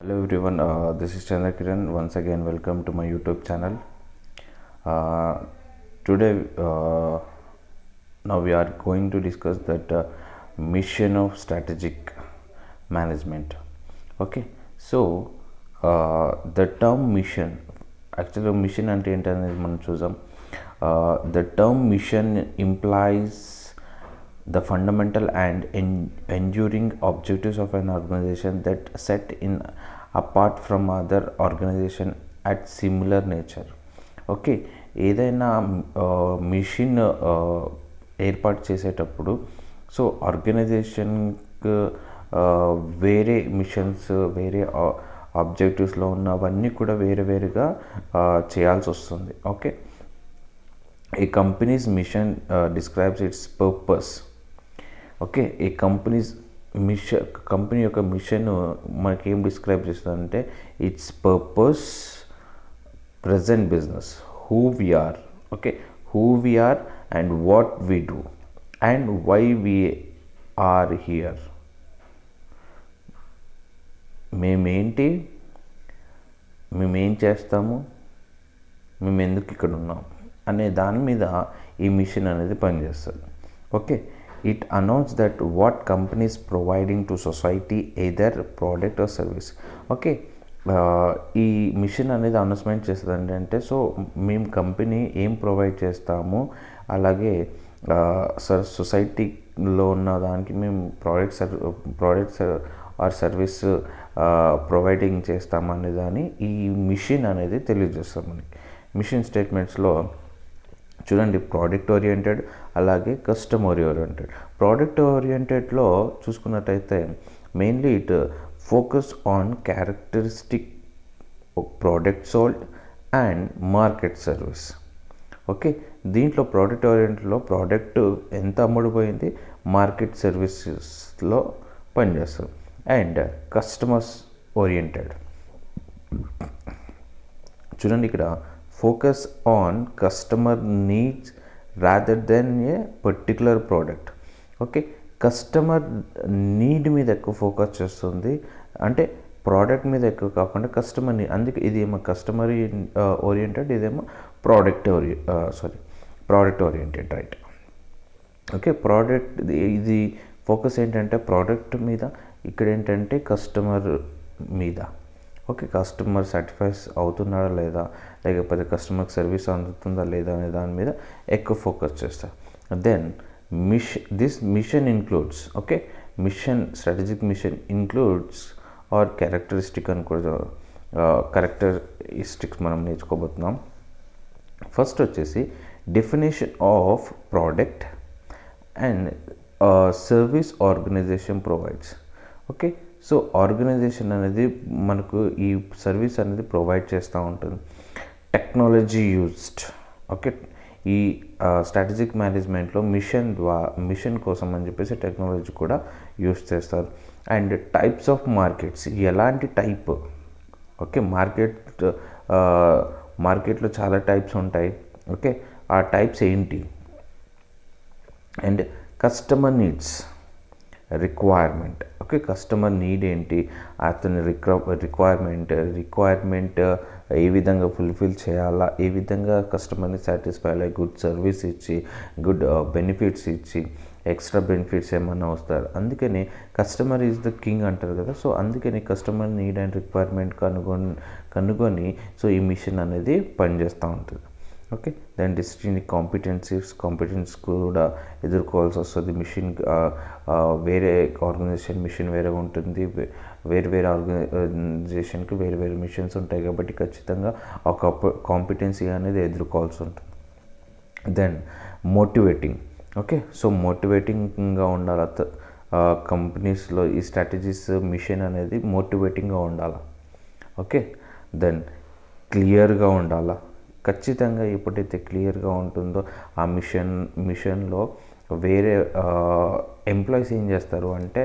Hello everyone, this is Chandra Kiran. Once again, welcome to my YouTube channel. Today, now we are going to discuss that mission of strategic management. Okay, so the term mission, actually mission అంటే ఏంటనేది మనం చూద్దాం. The term mission implies the fundamental and enduring objectives of an organization that set in apart from other organization at similar nature. Okay, ఏదైనా machine ఏర్పాటు చేసేటప్పుడు so ఆర్గనైజేషన్కి వేరే machines వేరే ఆబ్జెక్టివ్స్లో ఉన్నవన్నీ కూడా వేరే వేరుగా చేయాల్సి వస్తుంది. Okay, a company's mission describes its purpose. Okay, a company యొక్క మిషన్ మనకి ఏం డిస్క్రైబ్ చేస్తుందంటే its purpose, present business, who we are. Okay, who we are and what we do and why we are here. మేమేంటి, మేమేం చేస్తాము, మేము ఎందుకు ఇక్కడ ఉన్నాం అనే దాని మీద ఈ మిషన్ అనేది పనిచేస్తుంది. Okay, it announce that what companies providing to society either product or service. Okay, ఈ మిషన్ అనేది అనౌన్స్మెంట్ చేస్తుంది అంటే సో మేము కంపెనీ ఏం ప్రొవైడ్ చేస్తాము, అలాగే సొసైటీలో ఉన్న దానికి మేము ప్రోడక్ట్స్ ఆర్ సర్వీస్ ప్రొవైడింగ్ చేస్తామనే దాన్ని ఈ మిషన్ అనేది తెలియజేస్తాం మనకి. మిషన్ స్టేట్మెంట్స్లో చూడండి, ప్రోడక్ట్ ఓరియంటెడ్ అలాగే కస్టమర్ ఓరియంటెడ్. ప్రోడక్ట్ ఓరియంటెడ్లో చూసుకున్నట్టయితే mainly it focus on characteristic product sold and market service. Okay, దీంట్లో ప్రోడక్ట్ ఓరియంటెడ్లో ప్రోడక్ట్ ఎంత అమ్ముడుపోయింది, మార్కెట్ సర్వీసెస్లో పనిచేస్తారు. అండ్ కస్టమర్స్ ఓరియంటెడ్ చూడండి, ఇక్కడ focus on customer needs rather than A particular product. Okay, customer need మీద ఎక్కువ focus చేస్తుంది, అంటే ప్రోడక్ట్ మీద ఎక్కువ కాకుండా కస్టమర్ నీడ్. అందుకే ఇదేమో కస్టమర్ ఓరియంటెడ్, ఇదేమో product oriented, right. Okay, product ఇది ఫోకస్ ఏంటంటే ప్రోడక్ట్ మీద, ఇక్కడ ఏంటంటే కస్టమర్ మీద. ఓకే, కస్టమర్ సాటిస్ఫైస్ అవుతున్నాడా లేదా, లేకపోతే కస్టమర్కి సర్వీస్ అందుతుందా లేదా అనే దాని మీద ఎక్కువ ఫోకస్ చేస్తారు. Then this mission includes, okay, mission strategic mission includes are characteristic అని కూడా క్యారెక్టరిస్టిక్స్ మనం నేర్చుకోబోతున్నాం. ఫస్ట్ వచ్చేసి definition of product and service organization provides. Okay, so organization అనేది మనకు ఈ సర్వీస్ అనేది ప్రొవైడ్ చేస్తూ ఉంటుంది. Technology used. ఓకే, ఈ స్ట్రాటజిక్ మేనేజ్మెంట్లో మిషన్ కోసం అని చెప్పేసి టెక్నాలజీ కూడా యూజ్ చేస్తారు. అండ్ టైప్స్ ఆఫ్ మార్కెట్స్, ఎలాంటి టైప్. ఓకే, మార్కెట్లో చాలా టైప్స్ ఉంటాయి. ఓకే, ఆ టైప్స్ ఏంటి. And customer needs, requirement. Okay, customer need ఏంటి, అతని రిక్వైర్మెంట్ ఏ విధంగా ఫుల్ఫిల్ చేయాలా, ఏ విధంగా కస్టమర్ని సాటిస్ఫై అయ్యి గుడ్ సర్వీస్ ఇచ్చి గుడ్ బెనిఫిట్స్ ఇచ్చి ఎక్స్ట్రా బెనిఫిట్స్ ఏమన్నా వస్తారు. అందుకని కస్టమర్ ఈజ్ ద కింగ్ అంటారు కదా. సో అందుకని కస్టమర్ నీడ్ అండ్ రిక్వైర్మెంట్ కనుగొని సో ఈ మిషన్ అనేది పనిచేస్తూ ఉంటుంది. ఓకే, దాని డిస్టింక్ట్ కాంపిటెన్స్ కూడా ఎదుర్కోవాల్సి వస్తుంది. మిషన్ వేరే ఆర్గనైజేషన్ మిషన్ వేరే ఉంటుంది, వేరే ఆర్గనైజేషన్కి వేరే మిషన్స్ ఉంటాయి కాబట్టి ఖచ్చితంగా ఒక కాంపిటెన్సీ అనేది ఎదుర్కోవాల్సి ఉంటుంది. Then motivating. ఓకే, సో మోటివేటింగ్గా ఉండాలి కంపెనీస్లో ఈ స్ట్రాటజీస్ మిషన్ అనేది మోటివేటింగ్గా ఉండాలి. ఓకే, దెన్ క్లియర్గా ఉండాలా. ఖచ్చితంగా ఎప్పుడైతే క్లియర్గా ఉంటుందో ఆ మిషన్లో వేరే ఎంప్లాయీస్ ఏం చేస్తారు అంటే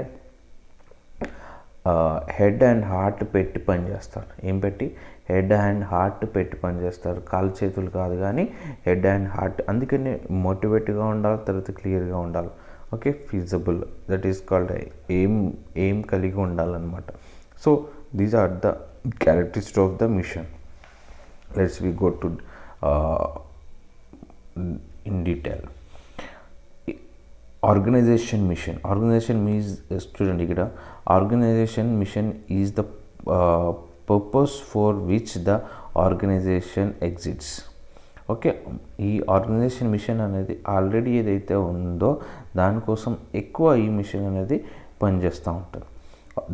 హెడ్ అండ్ హార్ట్ పెట్టి పనిచేస్తారు. ఏం పెట్టి, హెడ్ అండ్ హార్ట్ పెట్టి పనిచేస్తారు, కాలు చేతులు కాదు కానీ హెడ్ అండ్ హార్ట్. అందుకని మోటివేట్గా ఉండాలి, తర్వాత క్లియర్గా ఉండాలి. Okay, feasible, that is called aim కలిగి ఉండాలన్నమాట. So These are the characteristics of the mission. Let's we go to in detail. Organization mission. Organization means student ikkada. Organization mission is the purpose for which the organization exists. Okay, ఈ organization mission అనేది already ఏదైతే ఉందో దానికోసం ఎక్కువ ఈ mission అనేది పనిచేస్తూ ఉంటుంది.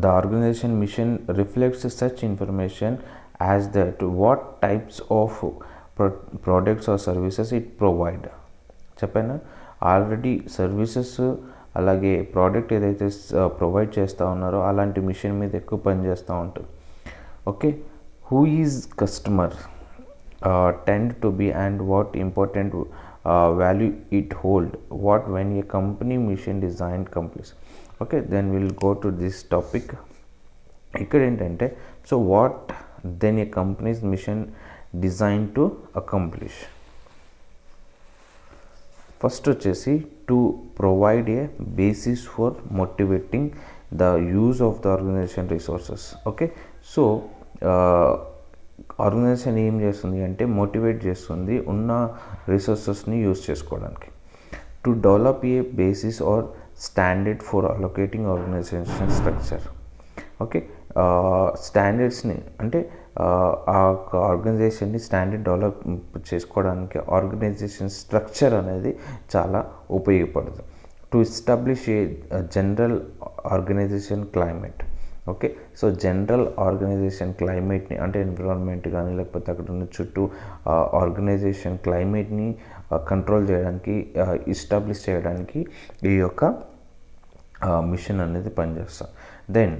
The organization mission reflects such information as that what types of products or services it provide. చెప్పాను ఆల్రెడీ సర్వీసెస్ అలాగే ప్రోడక్ట్ ఏదైతే ప్రొవైడ్ చేస్తూ ఉన్నారో అలాంటి మిషన్ మీద ఎక్కువ పనిచేస్తూ ఉంటుంది. Okay, who is customer tend to be and what important value it hold, what when a company mission design completes. Okay, then we'll go to this topic. ఇక్కడ ఏంటంటే so what then a company's mission design to accomplish. First వచ్చేసి to provide a basis for motivating the use of the organisation resources. Okay, so organisation ఏం చేస్తుంది అంటే motivate చేస్తుంది ఉన్న రిసోర్సెస్ని use చేసుకోవడానికి. To develop a basis or standard for allocating organisation structure. Okay, స్టాండర్డ్స్ని అంటే ఆ ఆర్గనైజేషన్ని స్టాండర్డ్ డెవలప్ చేసుకోవడానికి ఆర్గనైజేషన్ స్ట్రక్చర్ అనేది చాలా ఉపయోగపడుతుంది. To establish a general organisation climate. Okay, so general organisation క్లైమేట్ని అంటే ఎన్విరాన్మెంట్ కానీ లేకపోతే అక్కడ ఉన్న చుట్టూ ఆర్గనైజేషన్ క్లైమేట్ని కంట్రోల్ చేయడానికి ఎస్టాబ్లిష్ చేయడానికి ఈ యొక్క మిషన్ అనేది పనిచేస్తుంది. Then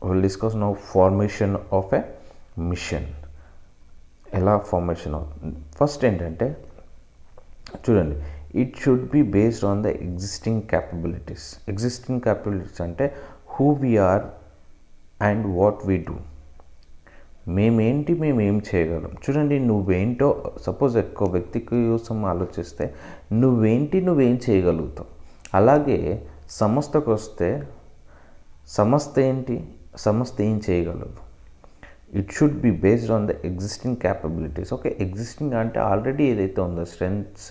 will discuss now formation of a mission. ఎలా ఫార్మేషన్ అవుతుంది? ఫస్ట్ ఏంటంటే చూడండి, it should be based on the existing capabilities. Existing capabilities అంటే who we are and what we do. మేమేంటి, మేమేం చేయగలం. చూడండి, నువ్వేంటో సపోజ్ ఎక్కువ వ్యక్తి కోసం ఆలోచిస్తే నువ్వేం చేయగలుగుతావు. అలాగే సంస్థకు వస్తే సంస్థ ఏంటి, సంస్థ ఏం చేయగలదు. It should be based on the existing capabilities. Okay, existing అంటే ఆల్రెడీ ఏదైతే ఉందో స్ట్రెంగ్త్స్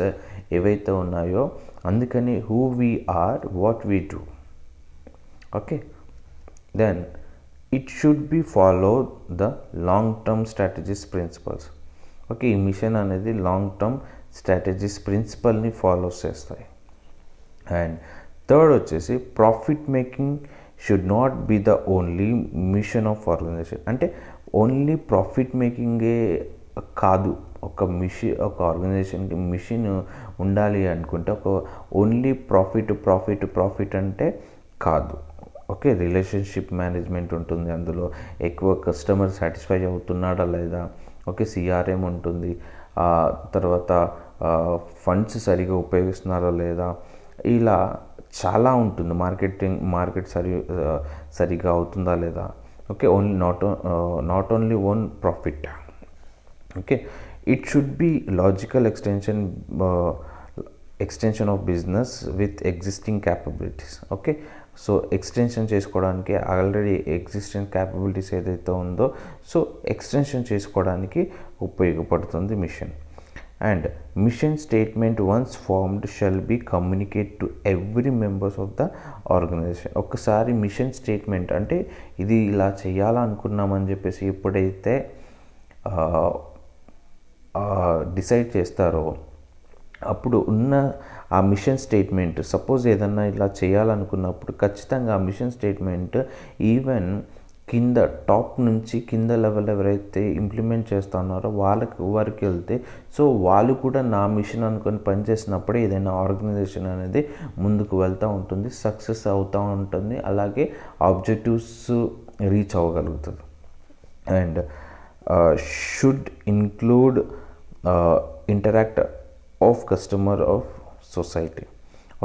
ఏవైతే ఉన్నాయో, అందుకని who we are, what we do. Okay, then it should be follow the long term strategies principles. Okay, ఈ మిషన్ అనేది long term strategies ప్రిన్సిపల్ని follow చేస్తాయి. అండ్ థర్డ్ వచ్చేసి profit making should not be the only mission of organization. అంటే only profit మేకింగే కాదు. ఒక ఆర్గనైజేషన్కి machine ఉండాలి అనుకుంటే ఒక ఓన్లీ ప్రాఫిట్ అంటే కాదు. ఓకే, రిలేషన్షిప్ మేనేజ్మెంట్ ఉంటుంది అందులో, ఎక్కువ కస్టమర్ సాటిస్ఫై అవుతున్నాడా లేదా. ఓకే, సిఆర్ఎం ఉంటుంది, తర్వాత ఫండ్స్ సరిగా ఉపయోగిస్తున్నారా లేదా, ఇలా చాలా ఉంటుంది. మార్కెట్ సరిగా అవుతుందా లేదా. Okay, only not only own profit. Okay, it should be logical extension of business with existing capabilities. Okay, so extension చేసుకోవడానికి ఆల్రెడీ ఎగ్జిస్టింగ్ క్యాపబిలిటీస్ ఏదైతే ఉందో సో ఎక్స్టెన్షన్ చేసుకోవడానికి ఉపయోగపడుతుంది mission. And mission statement once formed shall be communicate to every members of the organization. ఒకసారి mission statement అంటే ఇది ఇలా చేయాలనుకున్నామని చెప్పేసి ఎప్పుడైతే డిసైడ్ చేస్తారో అప్పుడు ఉన్న ఆ మిషన్ స్టేట్మెంట్, సపోజ్ ఏదన్నా ఇలా చేయాలనుకున్నప్పుడు ఖచ్చితంగా ఆ మిషన్ స్టేట్మెంట్ ఈవెన్ కింద టాప్ నుంచి కింద లెవెల్ ఎవరైతే ఇంప్లిమెంట్ చేస్తూ ఉన్నారో వారికి వెళ్తే సో వాళ్ళు కూడా నా మిషన్ అనుకొని పనిచేసినప్పుడే ఏదైనా ఆర్గనైజేషన్ అనేది ముందుకు వెళ్తూ ఉంటుంది, సక్సెస్ అవుతూ ఉంటుంది, అలాగే ఆబ్జెక్టివ్స్ రీచ్ అవ్వగలుగుతుంది. And should include interact of customer of society.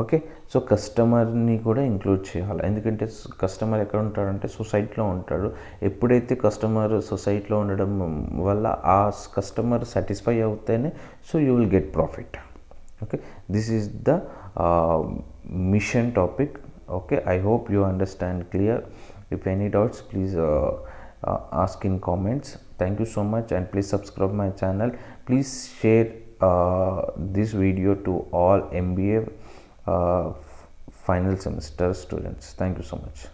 Okay, so కస్టమర్ని కూడా ఇంక్లూడ్ చేయాలి. ఎందుకంటే కస్టమర్ ఎక్కడ ఉంటాడంటే సొసైటీలో ఉంటాడు. ఎప్పుడైతే కస్టమర్ సొసైటీలో ఉండడం వల్ల ఆ కస్టమర్ సాటిస్ఫై అవుతేనే so you will get profit. Okay, this is the mission topic. Okay, I hope you understand clear. If any doubts, please ask in comments. Thank you so much, and please subscribe my channel. Please share this video to all MBA final semester students. Thank you so much.